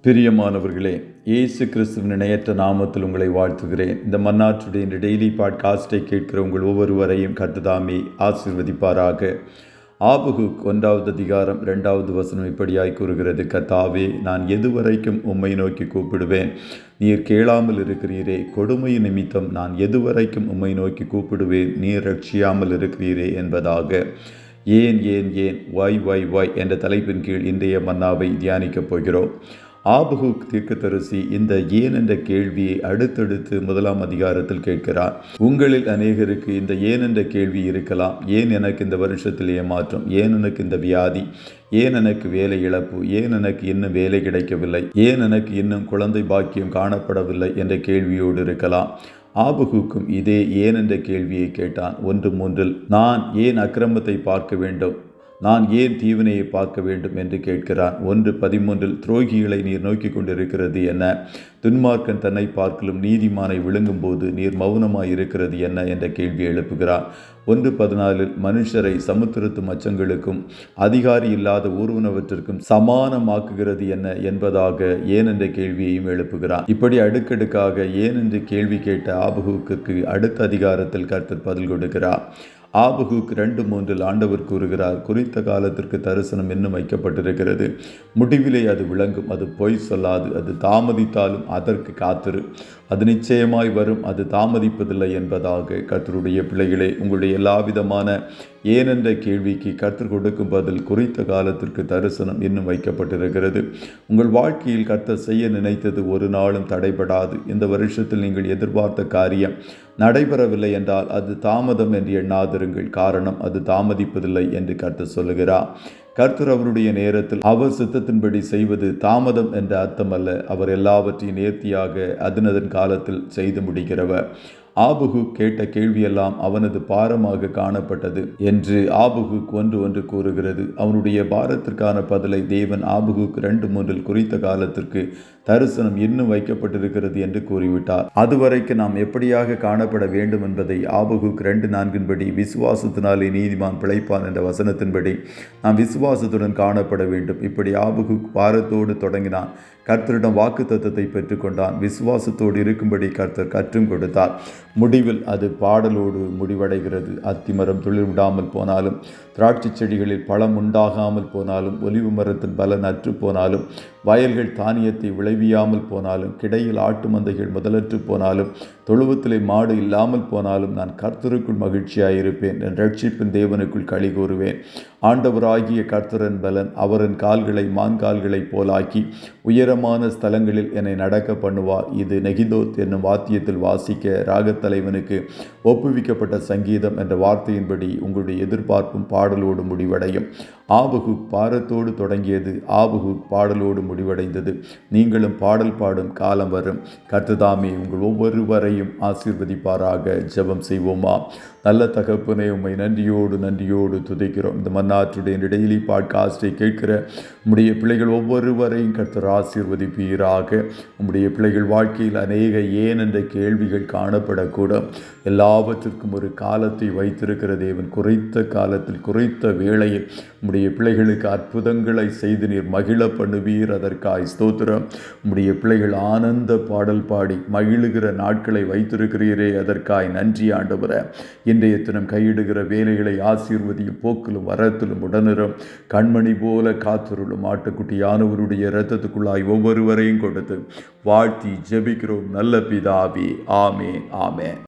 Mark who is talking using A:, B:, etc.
A: பிரியமானவர்களே, இயேசு கிறிஸ்துவின் இணையற்ற நாமத்தில் உங்களை வாழ்த்துகிறேன். இந்த மன்னாற்றுடைய இந்த டெய்லி பாட்காஸ்டை கேட்கிற உங்கள் ஒவ்வொருவரையும் கர்த்தர் ஆசீர்வதிப்பாராக. ஆபகுக் 1வது அதிகாரம் 2வது வசனம் இப்படியாய் கூறுகிறது: கர்த்தாவே, நான் எதுவரைக்கும் உம்மை நோக்கி கூப்பிடுவேன்? நீர் கேளாமல் இருக்கிறீரே. கொடுமை நிமித்தம் நான் எதுவரைக்கும் உம்மை நோக்கி கூப்பிடுவேன்? நீர் ரட்சியாமல் இருக்கிறீரே என்பதாக. ஏன் ஏன் ஏன் ஒய் என்ற தலைப்பின் கீழ் இன்றைய மன்னாவை தியானிக்கப் போகிறோம். ஆபகுக் தீர்க்கதரிசி இந்த ஏன் என்ற கேள்வியை அடுத்தடுத்து 1ஆம் அதிகாரத்தில் கேட்கிறார். உங்களில் அநேகருக்கு இந்த ஏன் என்ற கேள்வி இருக்கலாம். ஏன் எனக்கு இந்த வருஷத்தில் ஏமாற்றம்? ஏன் எனக்கு இந்த வியாதி? ஏன் எனக்கு வேலை இழப்பு? ஏன் எனக்கு இன்னும் வேலை கிடைக்கவில்லை? ஏன் எனக்கு இன்னும் குழந்தை பாக்கியம் காணப்படவில்லை என்ற கேள்வியோடு இருக்கலாம். ஆபகுக்கும் இதே ஏன் என்ற கேள்வியை கேட்டான். 1:3 நான் ஏன் அக்கிரமத்தை பார்க்க வேண்டும்? நான் ஏன் தீவினையை பார்க்க வேண்டும் என்று கேட்கிறான். 1:13 துரோகிகளை நீர் நோக்கி கொண்டிருக்கிறது என்ன? துன்மார்க்கன் தன்னை பார்க்கலும் நீதிமானை விழுங்கும் போது நீர் மௌனமாய் இருக்கிறது என்ன என்ற கேள்வி எழுப்புகிறான். 1:14 மனுஷரை சமுத்திரத்து மச்சங்களுக்கும் அதிகாரி இல்லாத ஊர்வனவற்றிற்கும் சமானமாக்குகிறது என்ன என்பதாக ஏன் என்ற கேள்வியையும் எழுப்புகிறான். இப்படி அடுக்கடுக்காக ஏன் என்று கேள்வி கேட்ட ஆபகுக்கு அடுத்த அதிகாரத்தில் கர்த்தர் பதில் கொடுக்கிறார். ஆபகுக் 2:3 ஆண்டவர் கூறுகிறார்: குறித்த காலத்திற்கு தரிசனம் இன்னும் வைக்கப்பட்டிருக்கிறது. முடிவிலே அது விளங்கும். அது பொய் சொல்லாது. அது தாமதித்தாலும் அதற்கு காத்திரு. அது நிச்சயமாய் வரும். அது தாமதிப்பதில்லை என்பதாக. கர்த்தருடைய பிள்ளைகளே, உங்களுடைய எல்லாவிதமான ஏன் என்ற கேள்விக்கு கர்த்தர் கொடுக்கும் பதில் குறித்த காலத்திற்கு தரிசனம் இன்னும் வைக்கப்பட்டிருக்கிறது. உங்கள் வாழ்க்கையில் கர்த்தர் செய்ய நினைத்தது ஒரு நாளும் தடைபடாது. இந்த வருஷத்தில் நீங்கள் எதிர்பார்த்த காரியம் நடைபெறவில்லை என்றால் அது தாமதம் என்று எண்ணாதிருங்கள். காரணம், அது தாமதிப்பதில்லை என்று கர்த்தர் சொல்லுகிறார். கர்த்தர் அவருடைய நேரத்தில் அவர் சித்தத்தின்படி செய்வது தாமதம் என்ற அர்த்தம் அல்ல. அவர் எல்லாவற்றையும் நேர்த்தியாக அதனதன் காலத்தில் செய்து முடிக்கிறவர். ஆபகுக் கேட்ட கேள்வியெல்லாம் அவனது பாரமாக காணப்பட்டது என்று ஆபகுக் 1:1 கூறுகிறது. அவனுடைய பாரத்திற்கான பதிலை தேவன் ஆபகுக் 2:3 குறித்த காலத்திற்கு தரிசனம் இன்னும் வைக்கப்பட்டிருக்கிறது என்று கூறிவிட்டார். அதுவரைக்கு நாம் எப்படியாக காணப்பட வேண்டும் என்பதை ஆபகுக் 2:4 விசுவாசத்தினாலே நீதிமான் பிழைப்பான் என்ற வசனத்தின்படி நாம் விசுவாசத்துடன் காணப்பட வேண்டும். இப்படி ஆபகுக் பாரத்தோடு தொடங்கினான். கர்த்தரிடம் வாக்குத்தத்தத்தை பெற்றுக்கொண்டான். விசுவாசத்தோடு இருக்கும்படி கர்த்தர் கற்றும் கொடுத்தார். முடிவில் அது பாடலோடு முடிவடைகிறது. அத்திமரம் துளிர் விடாமல் போனாலும், திராட்சை செடிகளில் பழம் உண்டாகாமல் போனாலும், ஒலிவு மரத்தின் பலன் அற்று போனாலும், வயல்கள் தானியத்தை விளைவியாமல் போனாலும், கிடையில் ஆட்டு மந்தைகள் முதலற்று போனாலும், தொழுவத்திலே மாடு இல்லாமல் போனாலும், நான் கர்த்தருக்குள் மகிழ்ச்சியாயிருப்பேன். என் ரட்சிப்பின் தேவனுக்குள் களி கூறுவேன். ஆண்டவராகிய கர்த்தரின் பலன் அவரின் கால்களை மான்கால்களைப் போலாக்கி உயரமான ஸ்தலங்களில் என்னை நடக்க பண்ணுவார். இது நெகிதோத் என்னும் வாத்தியத்தில் வாசிக்க ராகத்தலைவனுக்கு ஒப்புவிக்கப்பட்ட சங்கீதம் என்ற வார்த்தையின்படி உங்களுடைய எதிர்பார்ப்பும் பாடலோடு முடிவடையும். ஆபகுக் பாரத்தோடு தொடங்கியது. ஆபகுக் பாடலோடு முடிவடைந்தது. நீங்களும் பாடல் பாடும் காலம் வரும். கர்த்தர் உங்கள் ஒவ்வொருவரையும் ஆசீர்வதிப்பாராக. ஜெபம் செய்வோமா? நல்ல தகப்பனே, உம்மை நன்றியோடு துதிக்கிறோம். இந்த மன்னாற்றுடைய டெய்லி பாட்காஸ்டை கேட்கிற உம்முடைய பிள்ளைகள் ஒவ்வொருவரையும் கர்த்தர் ஆசீர்வதிப்பீராக. உம்முடைய பிள்ளைகள் வாழ்க்கையில் அநேக ஏன் என்ற கேள்விகள் காணப்படக்கூடும். எல்லாவற்றிற்கும் ஒரு காலத்தை வைத்திருக்கிற தேவன் குறித்த காலத்தில் குறித்த வேளையில் உம்முடைய பிள்ளைகளுக்கு அற்புதங்களை செய்து நீர் மகிழ பண்ணுவீர். அதற்காய் ஸ்தோத்திரம். உம்முடைய பிள்ளைகள் ஆனந்த பாடல் பாடி மகிழுகிற நாட்களை வைத்திருக்கிறீரே, அதற்காய் நன்றி ஆண்டவரே. இன்றைய தினம் கையிடுகிற வேலைகளை ஆசீர்வதியும். போக்கிலும் வரத்திலும் உடனிரும். கண்மணி போல காத்திருளும். ஆட்டுக்குட்டியானவருடைய இரத்தத்துக்குள்ளாய் ஒவ்வொருவரையும் கொடுத்து வாழ்த்தி ஜெபிக்கிறோம் நல்ல பிதாவே. ஆமென்.